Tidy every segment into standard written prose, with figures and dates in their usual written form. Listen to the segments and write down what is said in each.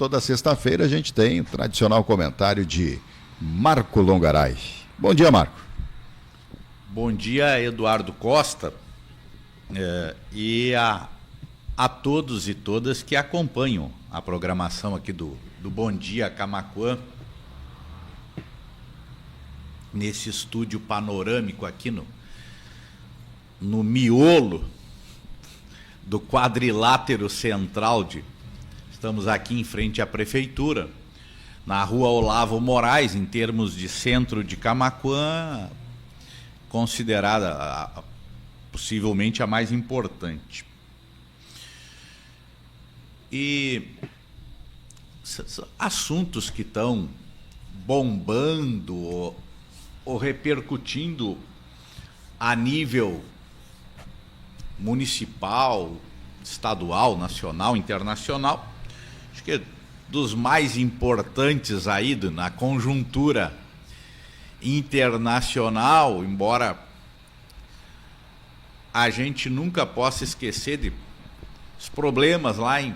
toda sexta-feira a gente tem o tradicional comentário de Marco Longaray. Bom dia, Marco. Bom dia, Eduardo Costa, e a todos e todas que acompanham a programação aqui do Bom Dia Camaquã, nesse estúdio panorâmico aqui no miolo do quadrilátero central estamos aqui em frente à prefeitura, na rua Olavo Moraes, em termos de centro de Camaquã, considerada possivelmente a mais importante. E assuntos que estão bombando ou repercutindo a nível municipal, estadual, nacional, internacional, acho que dos mais importantes aí na conjuntura internacional, embora a gente nunca possa esquecer de os problemas lá em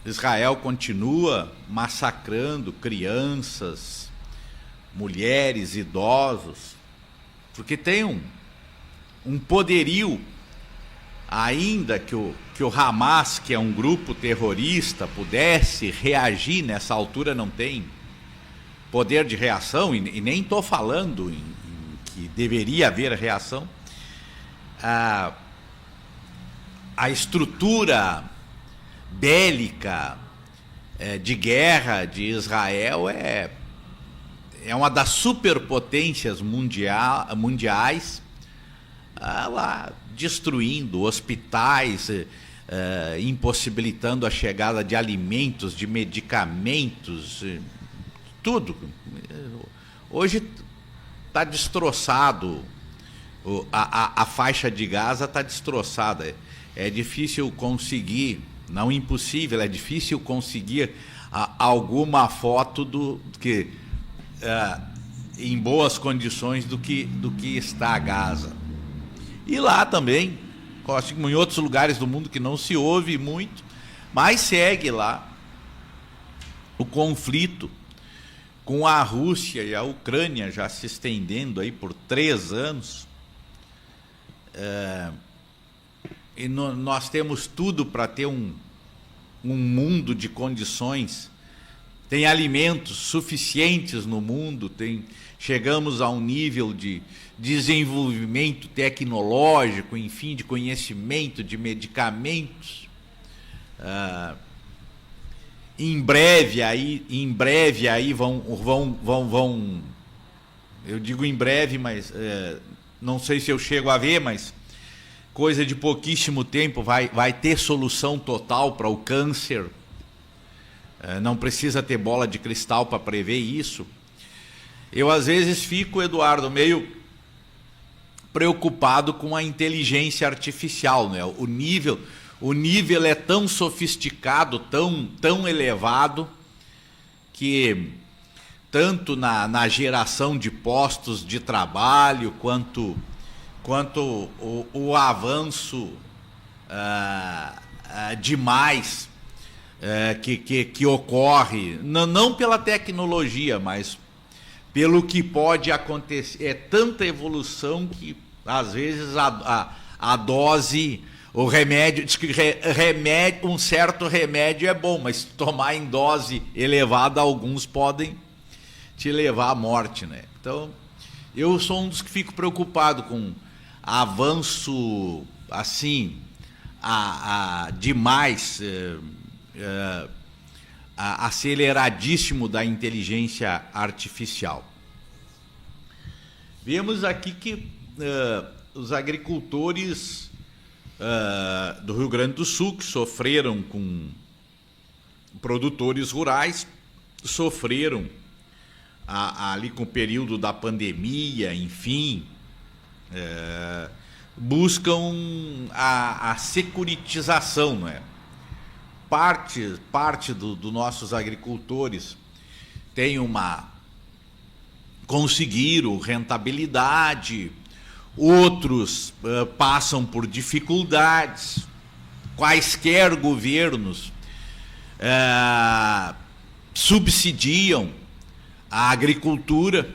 Israel. Continua massacrando crianças, mulheres, idosos, porque tem um poderio, ainda que o Hamas, que é um grupo terrorista, pudesse reagir. Nessa altura não tem poder de reação, e nem estou falando em que deveria haver reação. A estrutura bélica de guerra de Israel é uma das superpotências mundiais, lá destruindo hospitais, impossibilitando a chegada de alimentos, de medicamentos, tudo. Hoje está destroçado, a faixa de Gaza está destroçada. É difícil conseguir, não impossível, é difícil conseguir alguma foto em boas condições do que está a Gaza. E lá também, como em outros lugares do mundo que não se ouve muito, mas segue lá o conflito com a Rússia e a Ucrânia já se estendendo aí por 3 anos. E nós temos tudo para ter um mundo de condições. Tem alimentos suficientes no mundo, chegamos a um nível de desenvolvimento tecnológico, enfim, de conhecimento, de medicamentos. Em breve aí vão, eu digo em breve, mas não sei se eu chego a ver, mas coisa de pouquíssimo tempo vai ter solução total para o câncer. Não precisa ter bola de cristal para prever isso. Eu às vezes fico, Eduardo, meio preocupado com a inteligência artificial, né? O nível é tão sofisticado, tão elevado, que tanto na geração de postos de trabalho, quanto o avanço demais que ocorre, não pela tecnologia, mas pelo que pode acontecer. É tanta evolução que, às vezes, a dose, o remédio, diz que um certo remédio é bom, mas tomar em dose elevada, alguns podem te levar à morte, né? Então, eu sou um dos que fico preocupado com avanço, assim, demais, aceleradíssimo da inteligência artificial. Vemos aqui que os agricultores do Rio Grande do Sul, que sofreram com produtores rurais, sofreram ali com o período da pandemia, enfim, buscam a securitização, não é? Parte dos nossos agricultores conseguiram rentabilidade, outros passam por dificuldades. Quaisquer governos subsidiam a agricultura,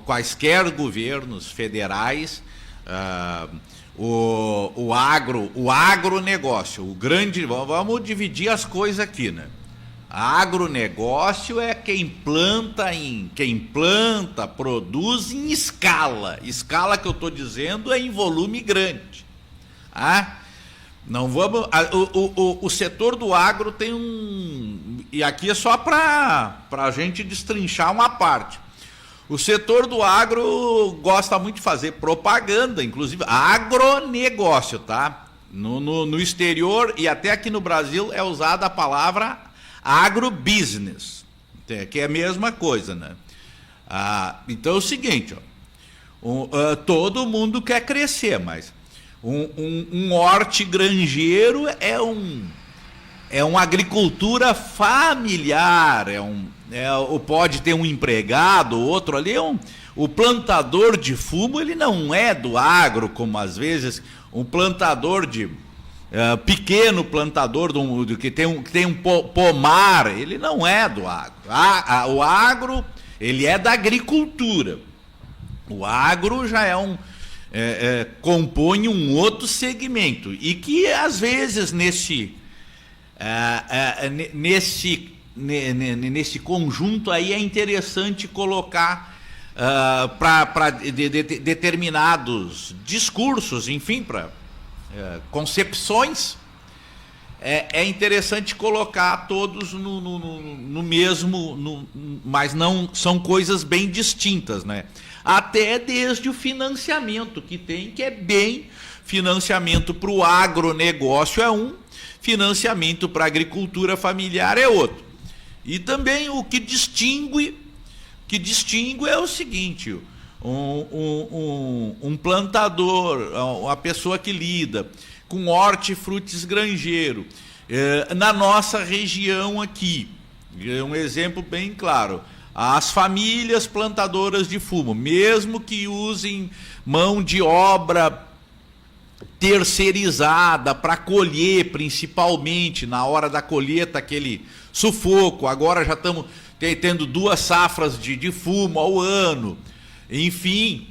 quaisquer governos federais, o agronegócio, vamos dividir as coisas aqui, né? Agronegócio é quem planta, produz em escala. Escala que eu estou dizendo é em volume grande. Não vamos. O setor do agro tem e aqui é só para a gente destrinchar uma parte. O setor do agro gosta muito de fazer propaganda, inclusive agronegócio, tá? No exterior e até aqui no Brasil é usada a palavra agrobusiness, que é a mesma coisa, né? Então é o seguinte, todo mundo quer crescer, mas um hortigranjeiro é uma agricultura familiar, pode ter um empregado, outro ali, o plantador de fumo, ele não é do agro, como às vezes um plantador pequeno plantador que tem um pomar, ele não é do agro. O agro, ele é da agricultura. O agro já compõe um outro segmento e que às vezes nesse conjunto aí é interessante colocar para determinados discursos, enfim, para concepções, é interessante colocar todos no mesmo, mas não são coisas bem distintas, né? Até desde o financiamento que é bem financiamento para o agronegócio é financiamento para a agricultura familiar é outro. E também o que distingue é o seguinte: um plantador, uma pessoa que lida com hortifrutis granjeiro, na nossa região aqui, é um exemplo bem claro, as famílias plantadoras de fumo, mesmo que usem mão de obra terceirizada para colher, principalmente na hora da colheita, aquele sufoco, agora já estamos tendo 2 safras de fumo ao ano. Enfim,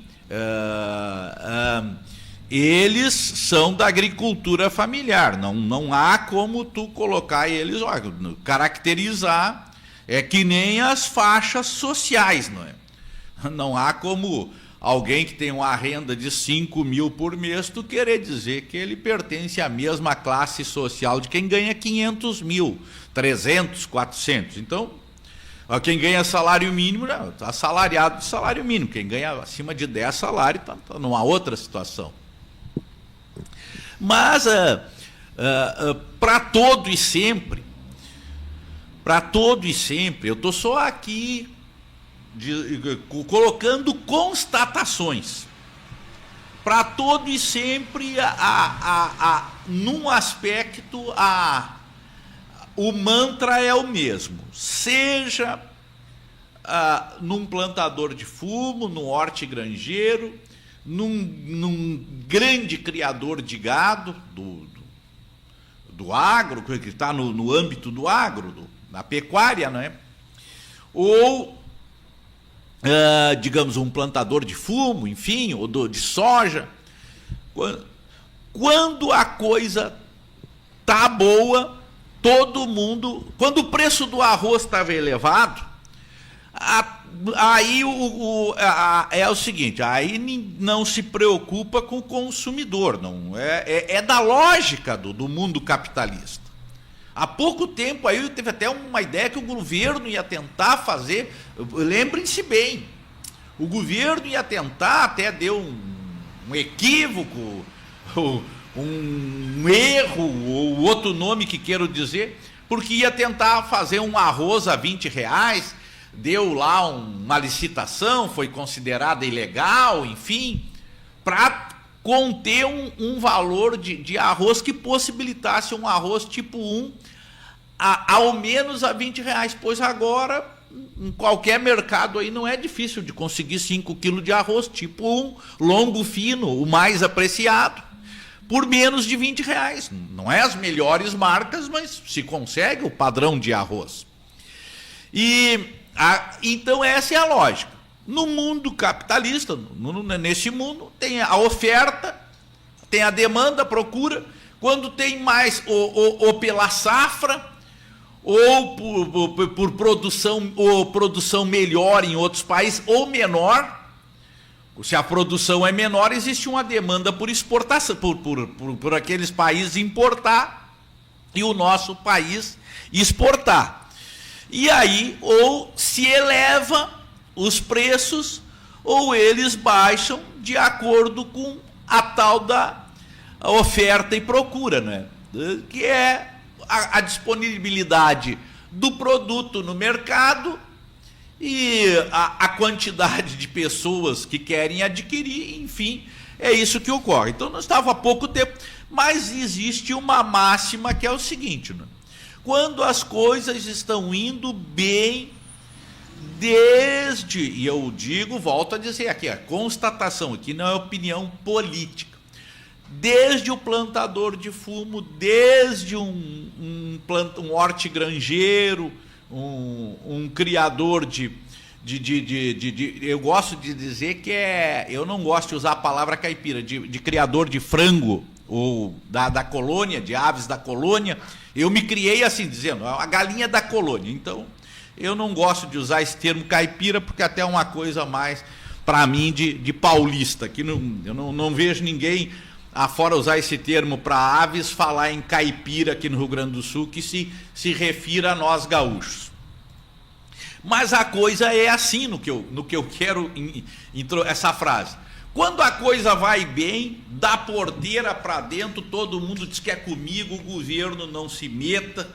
eles são da agricultura familiar, não há como tu colocar eles, caracterizar, é que nem as faixas sociais, não é? Não há como alguém que tem uma renda de 5 mil por mês, tu querer dizer que ele pertence à mesma classe social de quem ganha 500 mil, 300, 400, então... Quem ganha salário mínimo está assalariado de salário mínimo. Quem ganha acima de 10 salários está numa outra situação. Mas, para todo e sempre, eu estou só aqui colocando constatações. Para todo e sempre, num aspecto, o mantra é o mesmo, seja num plantador de fumo, num hortigranjeiro, num grande criador de gado do agro, que está no âmbito do agro, da pecuária, não é? Ou, digamos, um plantador de fumo, enfim, ou de soja. Quando a coisa está boa, todo mundo, quando o preço do arroz estava elevado, aí é o seguinte, aí não se preocupa com o consumidor, não é da lógica do mundo capitalista. Há pouco tempo aí teve até uma ideia que o governo ia tentar fazer, lembrem-se bem, o governo ia tentar, até deu um equívoco, um erro, ou outro nome que quero dizer, porque ia tentar fazer um arroz a R$20, deu lá uma licitação, foi considerada ilegal, enfim, para conter um valor de arroz que possibilitasse um arroz tipo 1 ao menos a R$20, pois agora em qualquer mercado aí não é difícil de conseguir 5 quilos de arroz tipo 1, longo fino, o mais apreciado, por menos de R$20. Não é as melhores marcas, mas se consegue o padrão de arroz. Então essa é a lógica. No mundo capitalista, nesse mundo, tem a oferta, tem a demanda, a procura. Quando tem mais, ou pela safra, ou por produção, ou produção melhor em outros países, ou menor. Se a produção é menor, existe uma demanda por exportação, por aqueles países importar e o nosso país exportar. E aí, ou se eleva os preços, ou eles baixam de acordo com a tal da oferta e procura, né? Que é a disponibilidade do produto no mercado e a quantidade de pessoas que querem adquirir, enfim, é isso que ocorre. Então, nós estávamos há pouco tempo, mas existe uma máxima que é o seguinte, né? Quando as coisas estão indo bem, e eu digo, volto a dizer aqui, a constatação aqui não é opinião política, desde o plantador de fumo, desde um hortigranjeiro, um criador eu gosto de dizer que eu não gosto de usar a palavra caipira, de criador de frango, ou da colônia, de aves da colônia. Eu me criei assim, dizendo, a galinha da colônia. Então, eu não gosto de usar esse termo caipira, porque até é uma coisa mais, para mim, de paulista, que eu não vejo ninguém, afora usar esse termo para aves, falar em caipira aqui no Rio Grande do Sul, que se refira a nós gaúchos. Mas a coisa é assim, no que eu quero, essa frase. Quando a coisa vai bem, da porteira para dentro, todo mundo diz que é comigo, o governo não se meta,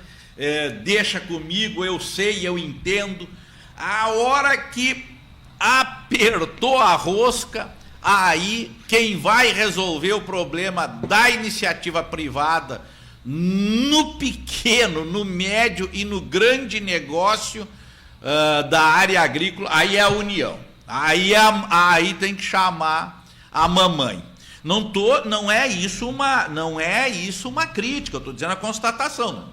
deixa comigo, eu sei, eu entendo. A hora que apertou a rosca, aí quem vai resolver o problema da iniciativa privada no pequeno, no médio e no grande negócio da área agrícola, aí é a União. Aí tem que chamar a mamãe. Não é isso uma crítica, eu estou dizendo a constatação. Não.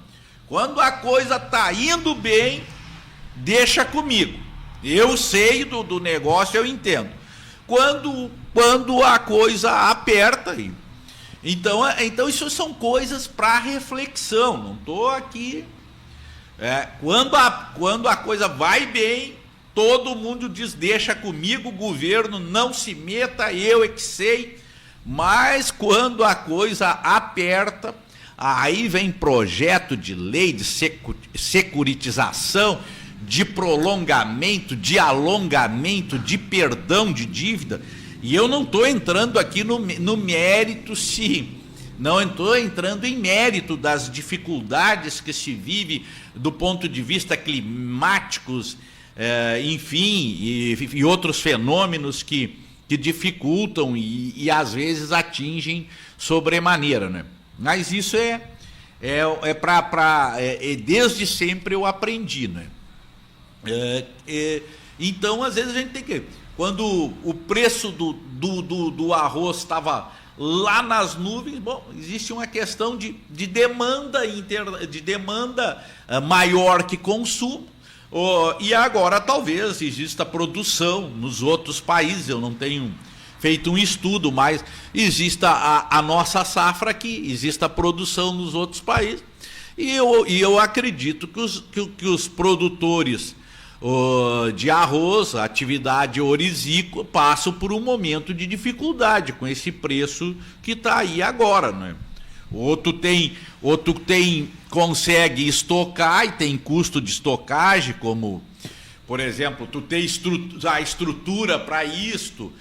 Quando a coisa está indo bem, deixa comigo. Eu sei do negócio, eu entendo. Quando a coisa aperta, então isso são coisas para reflexão. Não estou aqui. Quando a coisa vai bem, todo mundo diz, deixa comigo, o governo não se meta, eu é que sei. Mas quando a coisa aperta, aí vem projeto de lei de securitização, de prolongamento, de alongamento, de perdão de dívida. E eu não estou entrando aqui no mérito, não estou entrando em mérito das dificuldades que se vive do ponto de vista climáticos, enfim, e outros fenômenos que dificultam e às vezes atingem sobremaneira, né? Mas isso desde sempre eu aprendi, né? Então, às vezes a gente tem que... Quando o preço do arroz estava lá nas nuvens, bom, existe uma questão de demanda maior que consumo, e agora talvez exista produção nos outros países. Eu não tenho feito um estudo, mas exista a nossa safra aqui, exista produção nos outros países, e eu acredito que os produtores de arroz, a atividade orizícola, passam por um momento de dificuldade com esse preço que está aí agora, né? Outro consegue estocar e tem custo de estocagem, como, por exemplo, tu tem a estrutura para isto,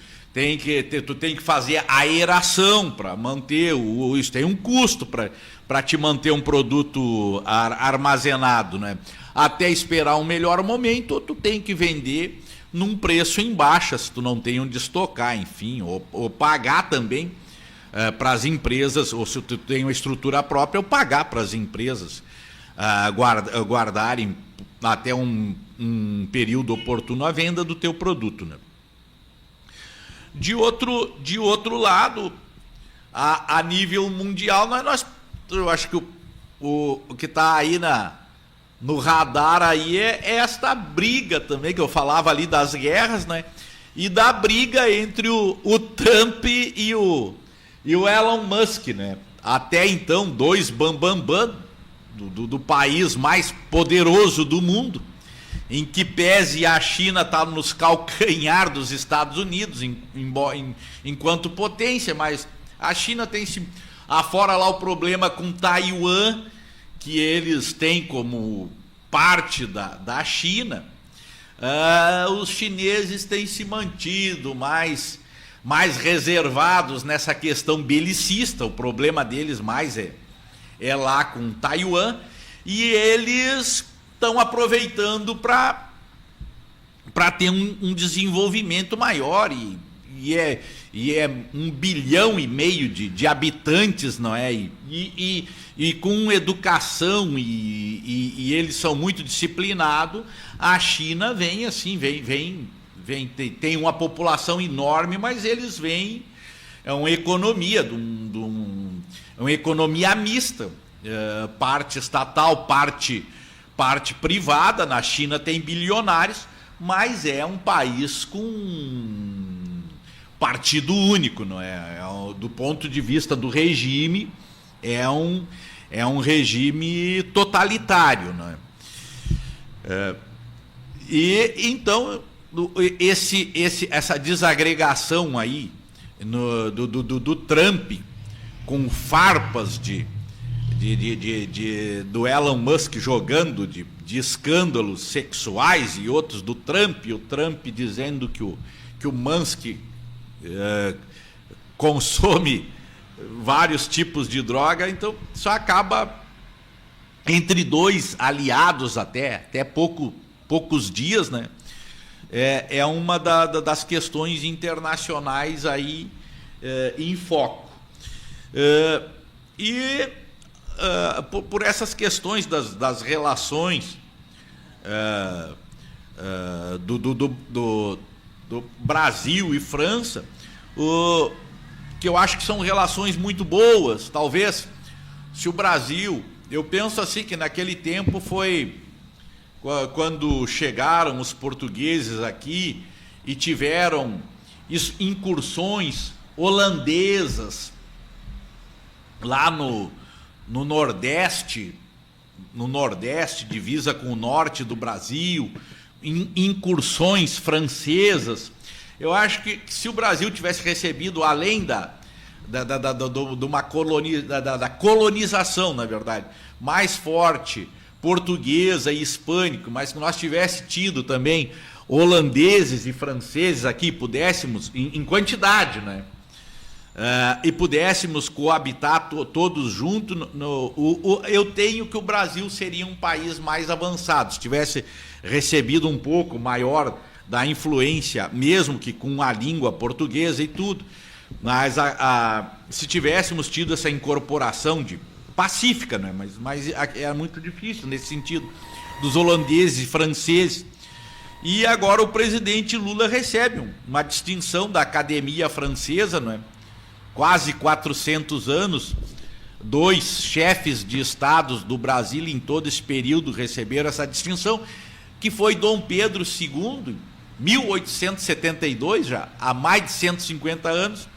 tu tem que fazer aeração para manter, isso tem um custo para te manter um produto armazenado, né? Até esperar um melhor momento, ou tu tem que vender num preço em baixa, se tu não tem onde estocar, enfim, ou pagar também para as empresas, ou se tu tem uma estrutura própria, ou pagar para as empresas guardarem até um período oportuno a venda do teu produto, né? De outro lado, a nível mundial, eu acho que o que está aí no radar aí é esta briga também, que eu falava ali das guerras, né? E da briga entre o Trump e o Elon Musk, né? Até então, dois bambambam do país mais poderoso do mundo, em que pese a China está nos calcanhar dos Estados Unidos enquanto potência, mas a China tem afora lá o problema com Taiwan, que eles têm como parte da China. Os chineses têm se mantido mais reservados nessa questão belicista. O problema deles mais é lá com Taiwan, e eles estão aproveitando para ter um desenvolvimento maior, e é 1,5 bilhão de habitantes, não é? E com educação, e eles são muito disciplinados. A China vem assim, tem uma população enorme, mas eles vêm, é uma economia é uma economia mista, parte estatal, parte privada. Na China tem bilionários, mas é um país com partido único, não é? Do ponto de vista do regime, é um regime totalitário, não é? E então essa desagregação aí do Trump, com farpas do Elon Musk jogando de escândalos sexuais, e outros do Trump, e o Trump dizendo que o Musk consome vários tipos de droga. Então isso acaba entre dois aliados até poucos dias, né? É uma das questões internacionais aí em foco. Por essas questões das relações do Brasil e França, que eu acho que são relações muito boas. Talvez, se o Brasil, eu penso assim, que naquele tempo foi quando chegaram os portugueses aqui e tiveram incursões holandesas lá no Nordeste, divisa com o norte do Brasil, incursões francesas. Eu acho que se o Brasil tivesse recebido, além da colonização, na verdade, mais forte, portuguesa e hispânica, mas que nós tivéssemos tido também holandeses e franceses aqui, pudéssemos, em quantidade, né? E pudéssemos coabitar todos juntos, eu tenho que o Brasil seria um país mais avançado, se tivesse recebido um pouco maior da influência, mesmo que com a língua portuguesa e tudo. Mas se tivéssemos tido essa incorporação pacífica, né? Mas é muito difícil nesse sentido, dos holandeses e franceses. E agora o presidente Lula recebe uma distinção da Academia Francesa, não é? Quase 400 anos, 2 chefes de estados do Brasil em todo esse período receberam essa distinção, que foi Dom Pedro II, 1872, já há mais de 150 anos,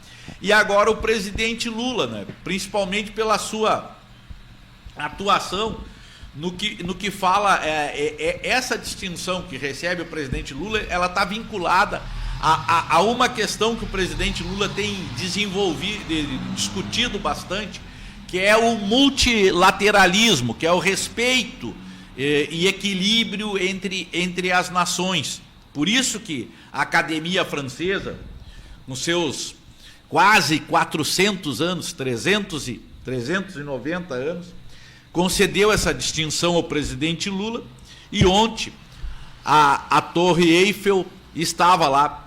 e agora o presidente Lula, né? Principalmente pela sua atuação no que fala, essa distinção que recebe o presidente Lula, ela está vinculada a uma questão que o presidente Lula tem discutido bastante, que é o multilateralismo, que é o respeito e equilíbrio entre as nações. Por isso que a Academia Francesa, nos seus quase 400 anos, 390 anos, concedeu essa distinção ao presidente Lula, e ontem a Torre Eiffel estava lá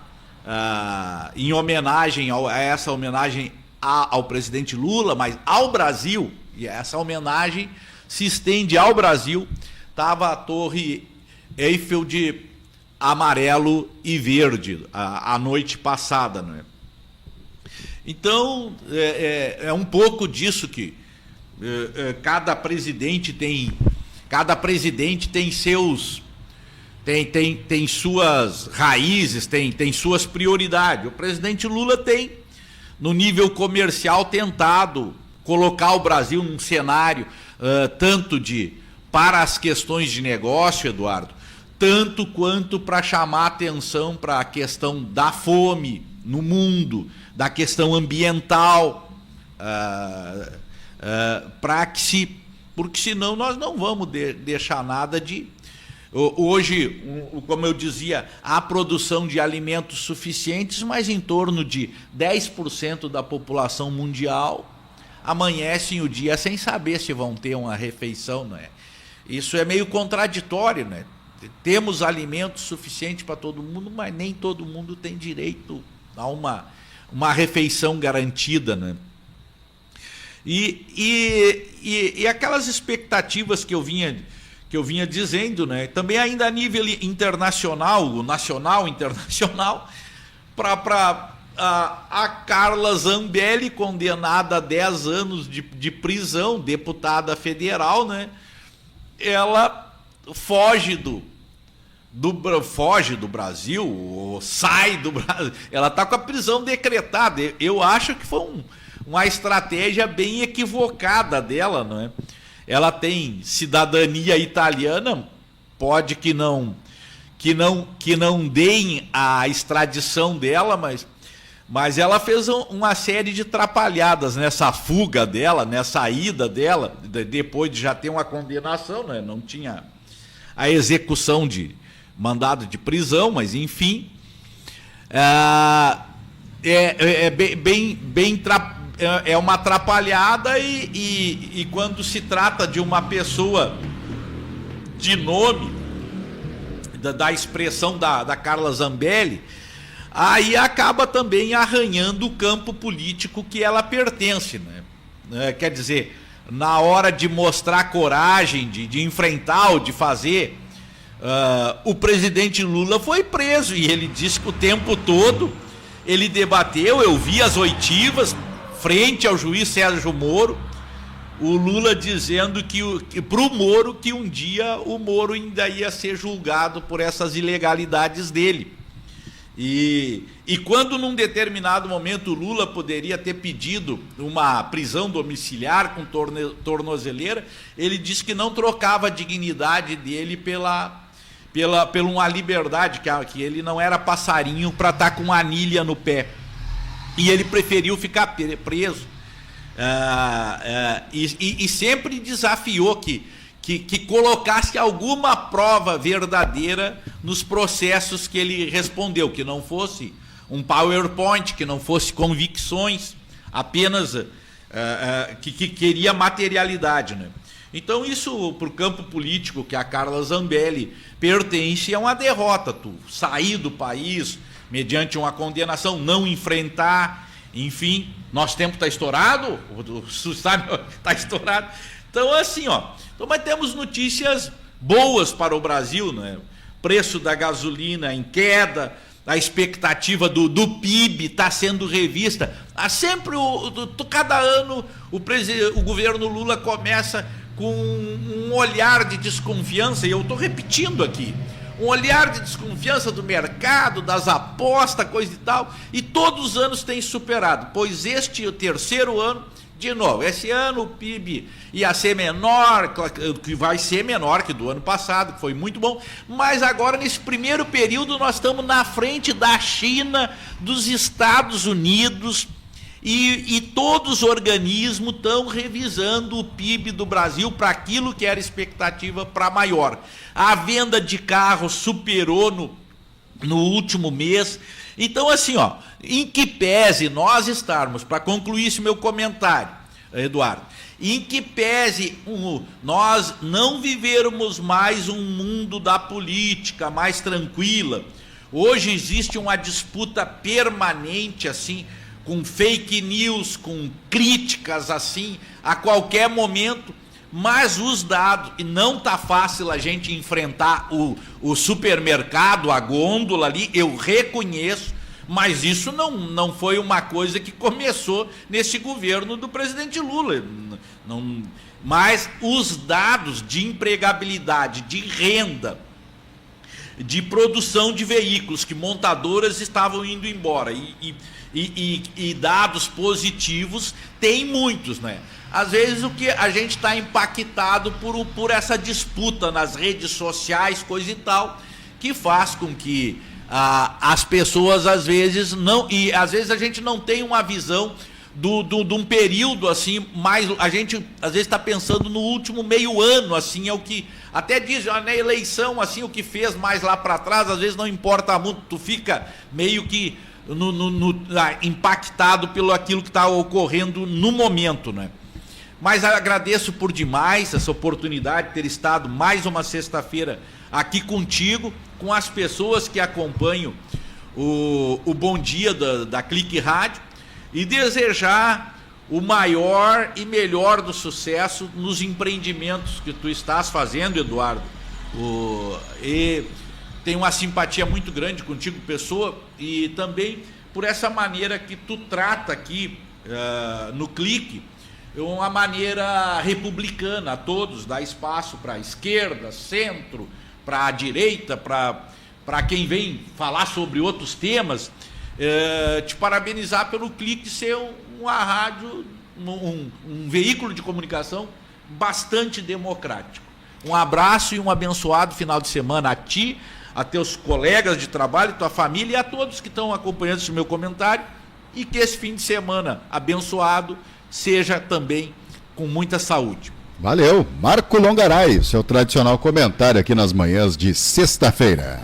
em homenagem essa homenagem ao presidente Lula, mas ao Brasil, e essa homenagem se estende ao Brasil. Estava a Torre Eiffel de amarelo e verde a noite passada, não é? Então, é um pouco disso que cada presidente tem suas raízes, tem suas prioridades. O presidente Lula tem, no nível comercial, tentado colocar o Brasil num cenário tanto para as questões de negócio, Eduardo, tanto quanto para chamar atenção para a questão da fome no mundo, da questão ambiental, porque senão nós não vamos deixar nada de... Hoje, como eu dizia, há produção de alimentos suficientes, mas em torno de 10% da população mundial amanhecem o dia sem saber se vão ter uma refeição, não é? Isso é meio contraditório, né? Temos alimentos suficientes para todo mundo, mas nem todo mundo tem direito a uma refeição garantida, né? E aquelas expectativas que eu vinha dizendo, né? Também ainda a nível internacional, nacional, internacional, para a Carla Zambelli, condenada a 10 anos de prisão, deputada federal, né? Ela foge do Brasil, ou sai do Brasil, ela está com a prisão decretada. Eu acho que foi uma estratégia bem equivocada dela, não é? Ela tem cidadania italiana, pode que não deem a extradição dela, mas ela fez uma série de trapalhadas nessa fuga dela, nessa ida dela, depois de já ter uma condenação, né? Não tinha a execução de mandado de prisão, mas enfim, é uma atrapalhada e quando se trata de uma pessoa de nome, da expressão da Carla Zambelli, aí acaba também arranhando o campo político que ela pertence, né? Quer dizer, na hora de mostrar coragem, de enfrentar ou de fazer, o presidente Lula foi preso e ele disse que o tempo todo ele debateu, eu vi as oitivas frente ao juiz Sérgio Moro, o Lula dizendo para o Moro que um dia o Moro ainda ia ser julgado por essas ilegalidades dele. E quando num determinado momento o Lula poderia ter pedido uma prisão domiciliar com tornozeleira, ele disse que não trocava a dignidade dele pela uma liberdade, que ele não era passarinho para estar com uma anilha no pé. E ele preferiu ficar preso. E sempre desafiou que colocasse alguma prova verdadeira nos processos que ele respondeu, que não fosse um PowerPoint, que não fosse convicções, apenas que queria materialidade, né? Então isso, para o campo político que a Carla Zambelli pertence, é uma derrota. Tu sair do país mediante uma condenação, não enfrentar, enfim, nosso tempo está estourado, está estourado. Então, assim, mas temos notícias boas para o Brasil, né? Preço da gasolina em queda, a expectativa do PIB está sendo revista. Sempre, cada ano, o governo Lula começa com um olhar de desconfiança, e eu estou repetindo aqui, um olhar de desconfiança do mercado, das apostas, coisa e tal, e todos os anos tem superado, pois este é o terceiro ano, de novo, esse ano o PIB ia ser menor, que vai ser menor que do ano passado, que foi muito bom, mas agora nesse primeiro período nós estamos na frente da China, dos Estados Unidos, e todos os organismos estão revisando o PIB do Brasil para aquilo que era expectativa para maior. A venda de carros superou no último mês. Então, assim, em que pese nós estarmos, para concluir esse meu comentário, Eduardo, em que pese nós não vivermos mais um mundo da política mais tranquila, hoje existe uma disputa permanente, assim, com fake news, com críticas assim, a qualquer momento, mas os dados, e não está fácil a gente enfrentar o supermercado, a gôndola ali, eu reconheço, Mas isso não foi uma coisa que começou nesse governo do presidente Lula. Mas os dados de empregabilidade, de renda, de produção de veículos, que montadoras estavam indo embora, e dados positivos, tem muitos, né? Às vezes o que a gente está impactado por essa disputa nas redes sociais, coisa e tal, que faz com que as pessoas às vezes não, e às vezes a gente não tem uma visão de um período assim, mais, a gente às vezes está pensando no último meio ano, assim, é o que até diz, na eleição, assim, o que fez mais lá para trás, às vezes não importa muito, tu fica meio que impactado pelo aquilo que está ocorrendo no momento, né? Mas agradeço por demais essa oportunidade de ter estado mais uma sexta-feira aqui contigo, com as pessoas que acompanham o Bom Dia da Clique Rádio, e desejar o maior e melhor do sucesso nos empreendimentos que tu estás fazendo, Eduardo. E tenho uma simpatia muito grande contigo, pessoa, e também por essa maneira que tu trata aqui no Clique, uma maneira republicana a todos, dá espaço para a esquerda, centro, para a direita, para quem vem falar sobre outros temas. Te parabenizar pelo Clique ser uma rádio, um veículo de comunicação bastante democrático. Um abraço e um abençoado final de semana a ti, a teus colegas de trabalho, tua família e a todos que estão acompanhando esse meu comentário, e que esse fim de semana abençoado seja também com muita saúde. Valeu, Marco Longaray, seu tradicional comentário aqui nas manhãs de sexta-feira.